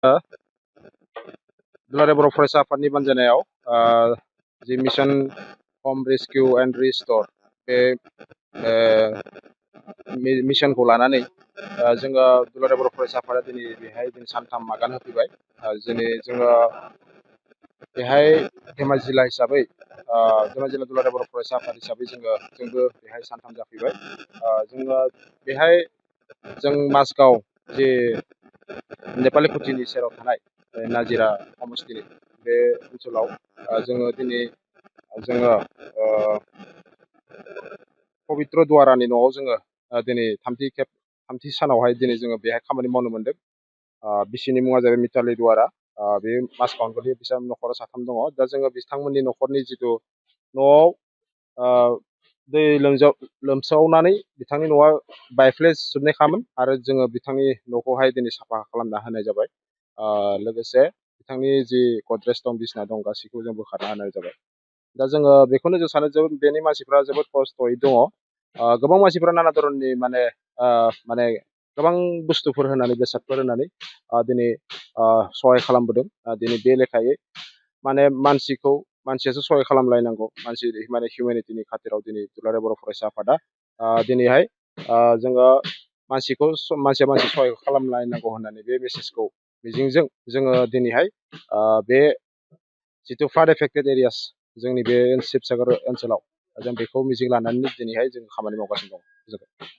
दुलाराय बर' फरायसा आफादनि बानजायनायाव जि मिशन हम रेस्किउ एन्ड रिस्ट'र बे मिशनखौ लानानै जोङो दुलाराय बर' फरायसा आफादा दिनै बेहाय सानथाम आगान होफैबाय। दिनै जोङो बेहाय धेमाजि जिल्ला हिसाबै धेमाजि जिल्ला दुलाराय बर' फरायसा आफाद हिसाबै जोंबो बेहाय सानथाम जाफैबाय। जोङो बेहाय जों माजगाव जे नेपालि खुथिनि सेराव थानाय नाजिरा समस्थिनि बे ओनसोलाव जोङो दिनै पबित्र दुवारानि न'आव जोङो दिनै थामथि सानावहाय दिनै जोङो बेहाय खामानि मावनो मोनदों। बिसिनि मुङा जाबाय मिताली दुवारा। बे माजगावनि बिसा न'खराव साथाम दङ। दा जोङो बिथांमोननि न'खरनि जिथु न'आव दै लोमसावनानै बिथांनि न'आ बायफ्लेजोबनायखामोन आरो जोङो बिथांनि न'खौहाय दिनै साफा खालामना होनाय जाबाय। लोगोसे बिथांनि जि गद्रेज दं, बिसिना दं, गासैखौबो जों बोखारना होनाय जाबाय। दा जोङो बेखौनो जों सानो बेनि मानसिफ्रा जोबोद खस्थ'यै दङ। गोबां मानसिफ्रा नाना धरननि माने गोबां बुस्थुफोर होनानै, बेसादफोर होनानै दिनै सहाय खालामबोदों। दिनै बे लेखायै माने मानसियासो सहाय खालामलायनांगौ, माने हिउमेनिटिनि खाथिराव दिनै दुलाराय बर' फरायसा आफादा दिनैहाय जोङो मानसिया मानसि सहाय खालामलायनांगौ होननानै बे मेसेजखौ मिजिंजों जोङो दिनैहाय बे जिथु फ्लाड एफेक्टेड एरियास जोंनि बे शिबसागर ओनसोलाव जों बेखौ मिजिं लानानै दिनैहाय जों खामानि मावगासिनो दं।